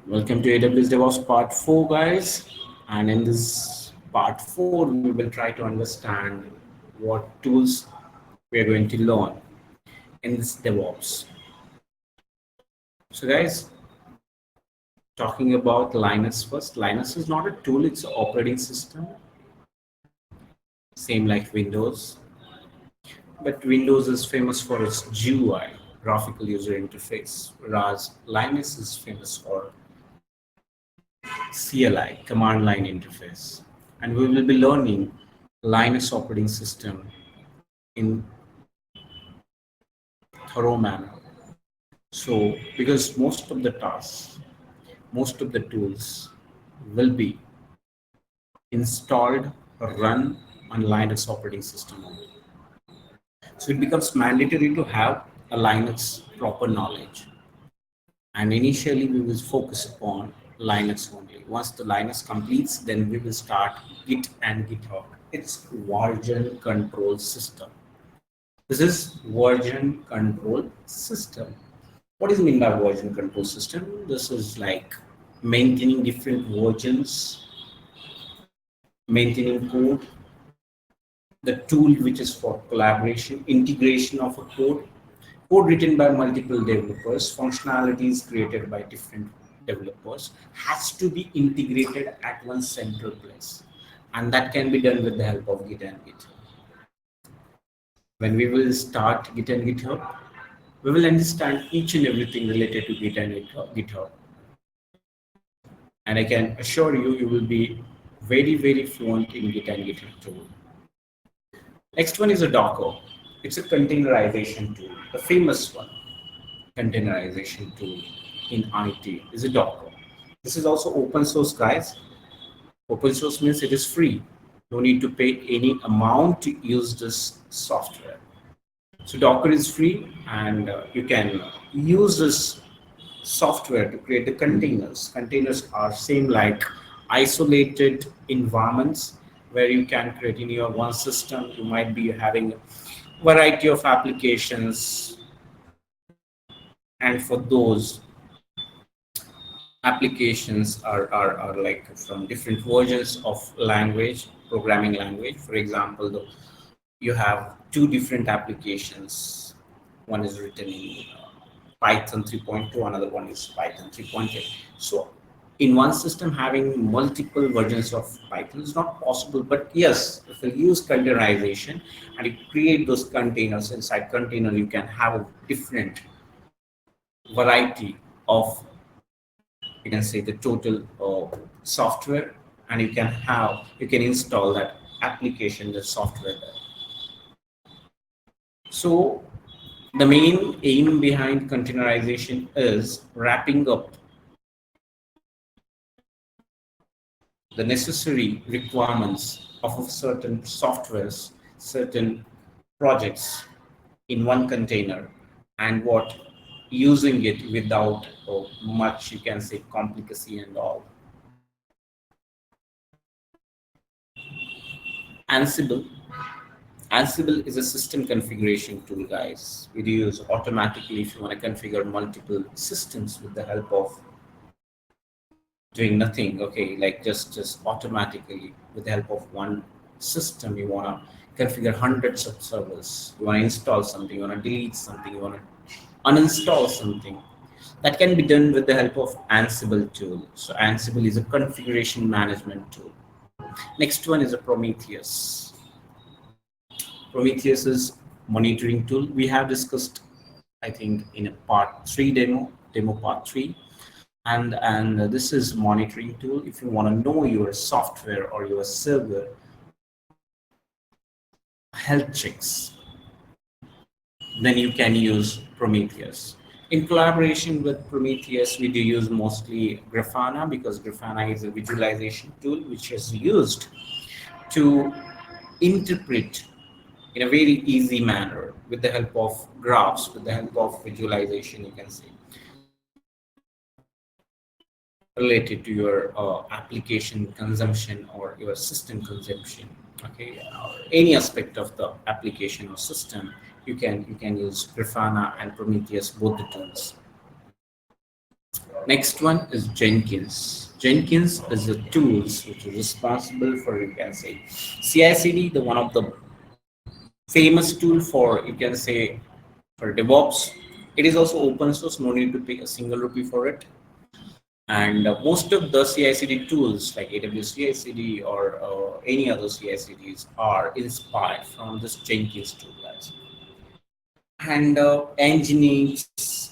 Welcome to AWS DevOps Part 4, guys. And in this Part 4, we will try to understand what tools we are going to learn in this DevOps. So, guys, talking about Linux first. Linux is not a tool, it's an operating system, same like Windows. But Windows is famous for its GUI, graphical user interface, whereas Linux is famous for CLI, command line interface. And we will be learning Linux operating system in thorough manner. So, because most of the tasks, most of the tools will be installed or run on Linux operating system only. So it becomes mandatory to have a Linux proper knowledge. And initially we will focus upon Linux only. Once the Linux completes, then we will start Git and GitHub. It's version control system. This is version control system. What is mean by version control system? This is like maintaining different versions, maintaining code, the tool which is for collaboration, integration of a code written by multiple developers, functionalities created by different developers has to be integrated at one central place. And that can be done with the help of Git and GitHub. When we will start Git and GitHub, we will understand each and everything related to Git and GitHub. And I can assure you, you will be very, very fluent in Git and GitHub tool. Next one is a Docker. It's a containerization tool, the famous one. Containerization tool in IT is a Docker. This is also open source, guys. Open source means it is free. No need to pay any amount to use this software. So Docker is free, and you can use this software to create the containers. Containers are same like isolated environments where you can create in your one system. You might be having a variety of applications, and for those applications are like from different versions of language, programming language. For example, you have two different applications. One is written in Python 3.2, another one is Python 3.8. So in one system having multiple versions of Python is not possible, but yes, if you use containerization and you create those containers, inside container you can have a different variety of, you can say, the total software, and you can install that application, the software there. So the main aim behind containerization is wrapping up the necessary requirements of certain softwares, certain projects in one container, and what using it without much, you can say, complicacy and all. Ansible. Ansible is a system configuration tool, guys. We use automatically if you want to configure multiple systems with the help of doing nothing. Okay, like just automatically with the help of one system. You want to configure hundreds of servers. You want to install something. You want to delete something. You want to uninstall something. That can be done with the help of Ansible tool. So Ansible is a configuration management tool. Next one is a Prometheus. Prometheus is monitoring tool. We have discussed, I think, in a part 3 demo part 3. And this is monitoring tool. If you want to know your software or your server health checks, then you can use Prometheus. In collaboration with Prometheus, we do use mostly Grafana, because Grafana is a visualization tool which is used to interpret in a very easy manner with the help of graphs, with the help of visualization, you can say, related to your application consumption or your system consumption. Okay, any aspect of the application or system, you can use Grafana and Prometheus, both the tools. Next one is Jenkins. Jenkins is a tools which is responsible for, you can say, CI/CD, the one of the famous tool for, you can say, for DevOps. It is also open source, no need to pay a single rupee for it. And most of the CI/CD tools like AWS CI/CD or any other CI/CDs are inspired from this Jenkins tool, guys. And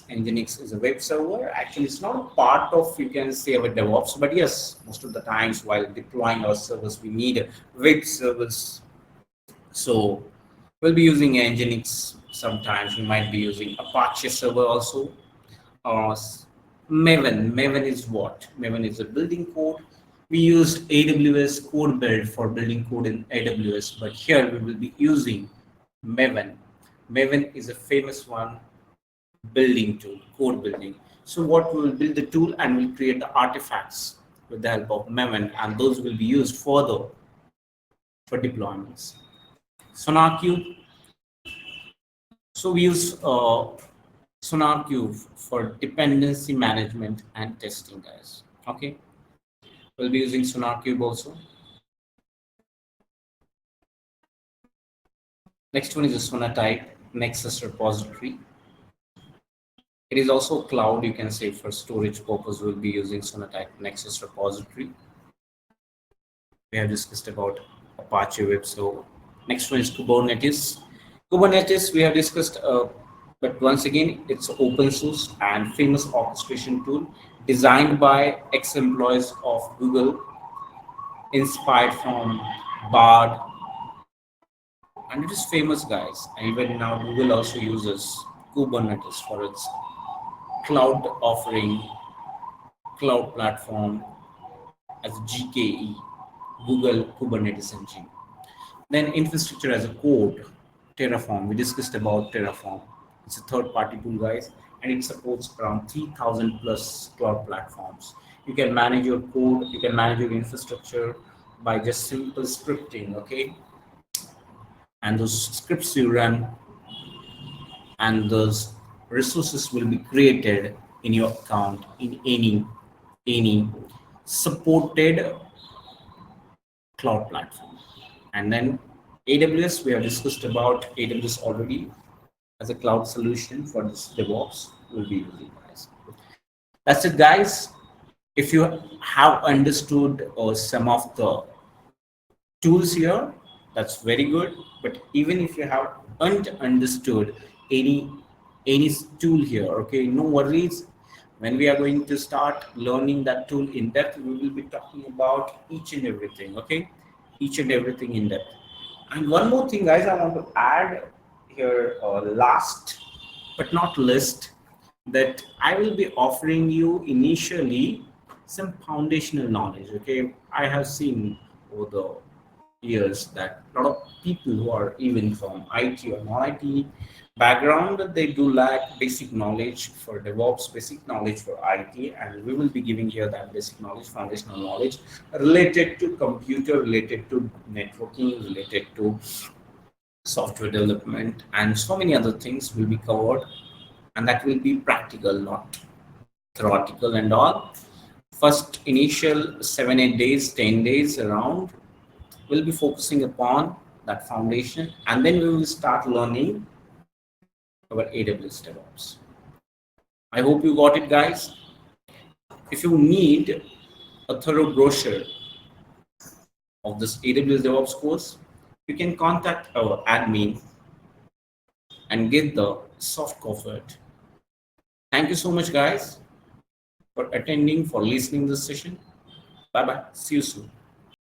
Nginx is a web server. Actually, it's not part of, you can say, our DevOps, but yes, most of the times while deploying our servers, we need a web service. So we'll be using Nginx. Sometimes we might be using Apache server also. Or Maven. Maven is what? Maven is a building code. We used AWS code build for building code in AWS, but here we will be using Maven. Maven is a famous one, building tool, code building. So what we will build the tool and we'll create the artifacts with the help of Maven, and those will be used further for deployments. SonarQube. So we use SonarQube for dependency management and testing, guys. Okay, we'll be using SonarQube also. Next one is a Sonatype Nexus repository. It is also cloud, you can say, for storage purpose. We'll be using Sonatype Nexus repository. We have discussed about Apache Web Server. Next one is Kubernetes. Kubernetes we have discussed, but once again, it's open source and famous orchestration tool designed by ex-employees of Google, inspired from Bard, and it is famous, guys. And even now, Google also uses Kubernetes for its cloud offering, cloud platform as GKE, Google Kubernetes Engine. Then infrastructure as a code, Terraform. We discussed about Terraform. It's a third-party tool, guys, and it supports around 3,000 plus cloud platforms. You can manage your code, you can manage your infrastructure by just simple scripting, okay? And those scripts you run and those resources will be created in your account in any supported cloud platform. And then AWS, we have discussed about AWS already as a cloud solution for this DevOps. Will be using, guys. That's it, guys. If you have understood some of the tools here, that's very good. But even if you haven't understood any tool here, okay, no worries. When we are going to start learning that tool in depth, we will be talking about each and everything, okay, each and everything in depth. And one more thing, guys, I want to add here, last but not least, that I will be offering you initially some foundational knowledge. Okay, I have seen over the years that a lot of people who are even from IT or non-IT background, they do lack basic knowledge for DevOps, basic knowledge for IT, and we will be giving here that basic knowledge, foundational knowledge related to computer, related to networking, related to software development, and so many other things will be covered, and that will be practical, not theoretical and all. First initial 7-8 days, 10 days around, we'll be focusing upon that foundation, and then we will start learning our AWS DevOps. I hope you got it, guys. If you need a thorough brochure of this AWS DevOps course, you can contact our admin and get the soft copy of it. Thank you so much, guys, for attending, for listening this session. Bye bye. See you soon.